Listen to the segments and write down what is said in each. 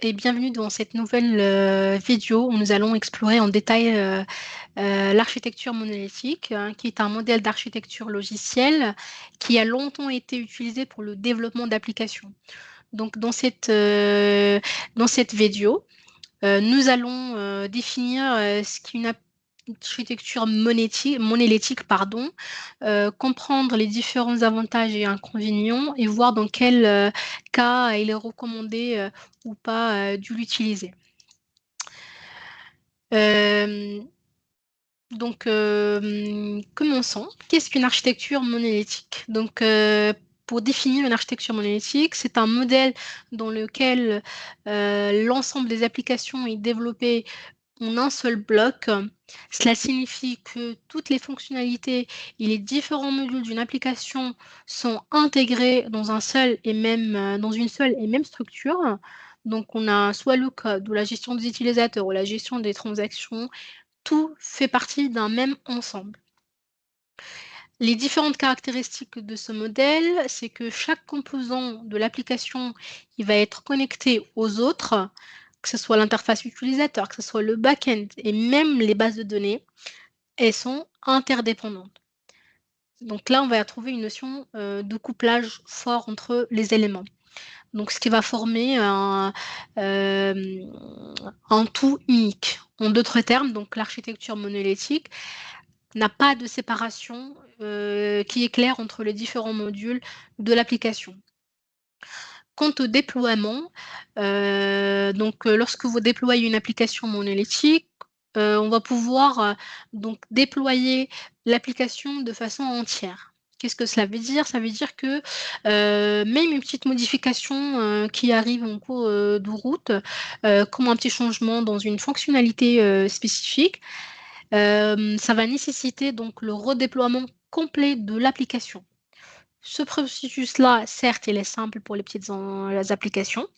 et bienvenue dans cette nouvelle vidéo où nous allons explorer en détail l'architecture monolithique, hein, qui est un modèle d'architecture logicielle qui a longtemps été utilisé pour le développement d'applications. Donc dans cette vidéo, nous allons définir ce qu'est une architecture monolithique, pardon, comprendre les différents avantages et inconvénients et voir dans quel cas il est recommandé ou pas de l'utiliser. Euh, Commençons. Qu'est-ce qu'une architecture monolithique? Pour définir une architecture monolithique, c'est un modèle dans lequel l'ensemble des applications est développé en un seul bloc. Cela signifie que toutes les fonctionnalités et les différents modules d'une application sont intégrés dans dans une seule et même structure. Donc, on a soit le code ou la gestion des utilisateurs ou la gestion des transactions, tout fait partie d'un même ensemble. Les différentes caractéristiques de ce modèle, c'est que chaque composant de l'application, il va être connecté aux autres, que ce soit l'interface utilisateur, que ce soit le back-end et même les bases de données, elles sont interdépendantes. Donc là, on va trouver une notion de couplage fort entre les éléments. Donc, ce qui va former un tout unique. En d'autres termes, donc l'architecture monolithique n'a pas de séparation qui est claire entre les différents modules de l'application. Quant au déploiement, lorsque vous déployez une application monolithique, on va pouvoir donc déployer l'application de façon entière. Qu'est-ce que cela veut dire? Ça veut dire que même une petite modification qui arrive en cours de route, comme un petit changement dans une fonctionnalité spécifique, ça va nécessiter donc le redéploiement complet de l'application. Ce processus-là, certes, il est simple pour les petites les applications,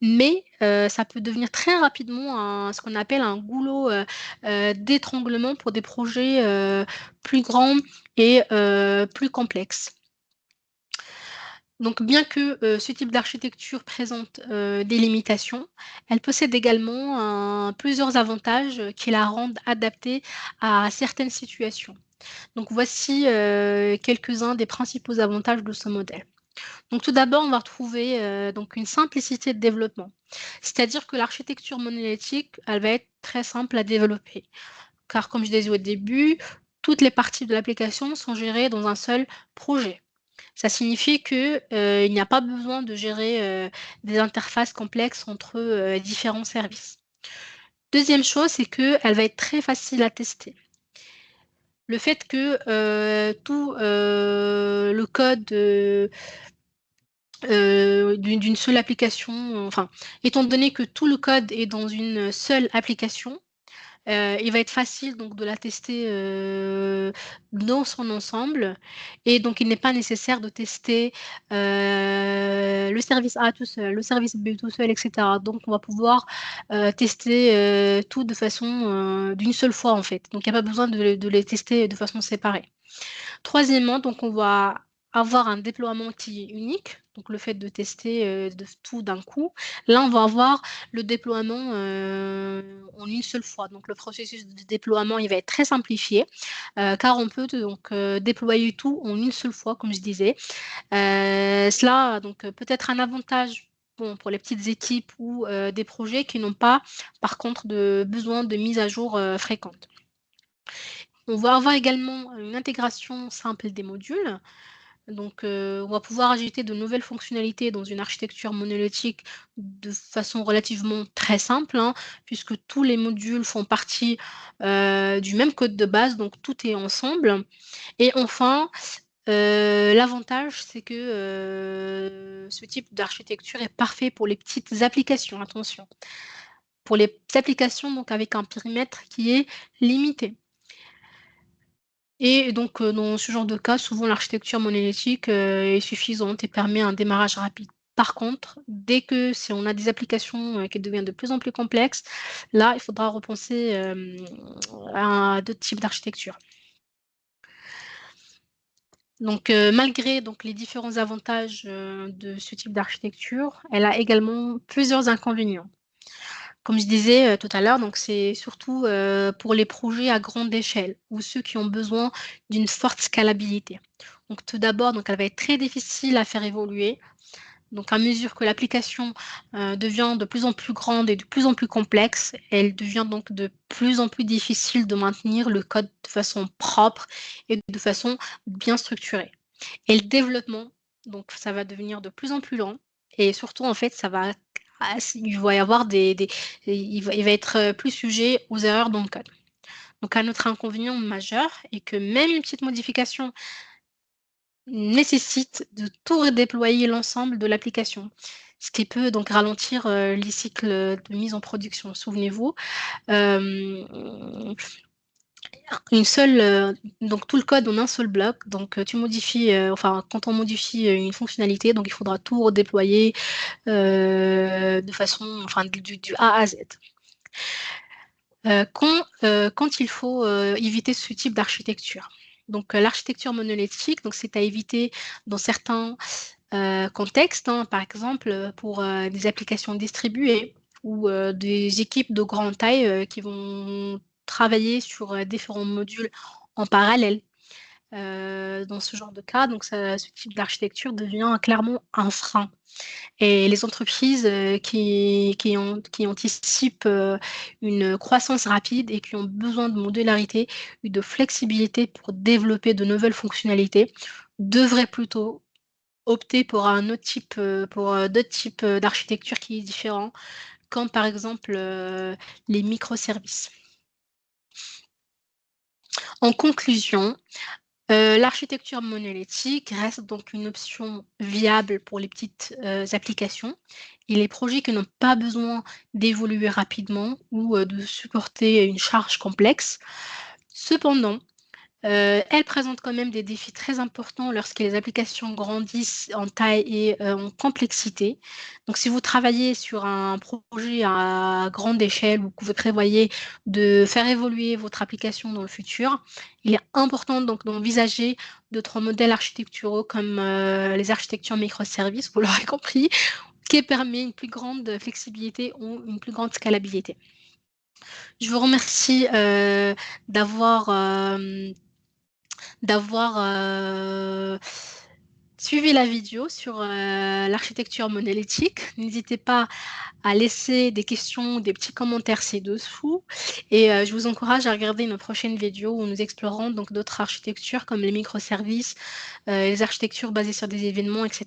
mais ça peut devenir très rapidement ce qu'on appelle un goulot d'étranglement pour des projets plus grands et plus complexes. Donc, bien que ce type d'architecture présente des limitations, elle possède également plusieurs avantages qui la rendent adaptée à certaines situations. Donc, voici quelques-uns des principaux avantages de ce modèle. Donc, tout d'abord, on va retrouver donc une simplicité de développement. C'est-à-dire que l'architecture monolithique, elle va être très simple à développer. Car, comme je disais au début, toutes les parties de l'application sont gérées dans un seul projet. Ça signifie qu'il n'y a pas besoin de gérer des interfaces complexes entre différents services. Deuxième chose, c'est qu'elle va être très facile à tester. Le fait que tout le code d'une seule application, enfin, étant donné que tout le code est dans une seule application, il va être facile donc de la tester dans son ensemble et donc il n'est pas nécessaire de tester le service A tout seul, le service B tout seul, etc. Donc on va pouvoir tester tout de façon d'une seule fois en fait. Donc il n'y a pas besoin de les tester de façon séparée. Troisièmement, donc on va avoir un déploiement qui est unique, donc le fait de tester de tout d'un coup. Là, on va avoir le déploiement en une seule fois. Donc le processus de déploiement, il va être très simplifié, car on peut donc déployer tout en une seule fois, comme je disais. Cela donc peut être un avantage bon, pour les petites équipes ou des projets qui n'ont pas, par contre, besoin de mise à jour fréquente. On va avoir également une intégration simple des modules. Donc, on va pouvoir ajouter de nouvelles fonctionnalités dans une architecture monolithique de façon relativement très simple, hein, puisque tous les modules font partie du même code de base, donc tout est ensemble. Et enfin, l'avantage, c'est que ce type d'architecture est parfait pour les petites applications, attention. Pour les applications donc avec un périmètre qui est limité. Et donc, dans ce genre de cas, souvent l'architecture monolithique est suffisante et permet un démarrage rapide. Par contre, dès que si on a des applications qui deviennent de plus en plus complexes, là, il faudra repenser à d'autres types d'architecture. Donc, malgré donc les différents avantages, de ce type d'architecture, elle a également plusieurs inconvénients. Comme je disais, tout à l'heure, donc c'est surtout, pour les projets à grande échelle ou ceux qui ont besoin d'une forte scalabilité. Donc tout d'abord, donc elle va être très difficile à faire évoluer. Donc à mesure que l'application, devient de plus en plus grande et de plus en plus complexe, elle devient donc de plus en plus difficile de maintenir le code de façon propre et de façon bien structurée. Et le développement, donc ça va devenir de plus en plus lent et surtout, en fait, ça va il va y avoir des il va être, plus sujet aux erreurs dans le code. Donc un autre inconvénient majeur est que même une petite modification nécessite de tout redéployer l'ensemble de l'application, ce qui peut donc ralentir, les cycles, de mise en production. Souvenez-vous, hem une seule, donc tout le code en un seul bloc, donc tu modifies, enfin quand on modifie, une fonctionnalité, donc il faudra tout redéployer, de façon enfin du A à Z. Quand il faut, éviter ce type d'architecture. Donc, l'architecture monolithique, donc c'est à éviter dans certains, contextes, hein. Par exemple, pour, des applications distribuées ou, des équipes de grande taille, qui vont travailler sur, différents modules en parallèle. Dans ce genre de cas, donc ce type d'architecture devient clairement un frein. Et les entreprises, qui anticipent, une croissance rapide et qui ont besoin de modularité et de flexibilité pour développer de nouvelles fonctionnalités, devraient plutôt opter pour un autre type, pour, d'autres types, d'architecture qui est différent, comme par exemple, les microservices. En conclusion, l'architecture monolithique reste donc une option viable pour les petites, applications et les projets qui n'ont pas besoin d'évoluer rapidement ou, de supporter une charge complexe. Cependant, elle présente quand même des défis très importants lorsque les applications grandissent en taille et en complexité. Donc si vous travaillez sur un projet à grande échelle ou que vous prévoyez de faire évoluer votre application dans le futur, il est important donc d'envisager d'autres modèles architecturaux comme, les architectures microservices, vous l'aurez compris, qui permet une plus grande flexibilité ou une plus grande scalabilité. Je vous remercie, d'avoir, d'avoir, suivi la vidéo sur, l'architecture monolithique. N'hésitez pas à laisser des questions, des petits commentaires ci-dessous et je vous encourage à regarder une prochaine vidéo où nous explorerons donc d'autres architectures comme les microservices, les architectures basées sur des événements et cetera.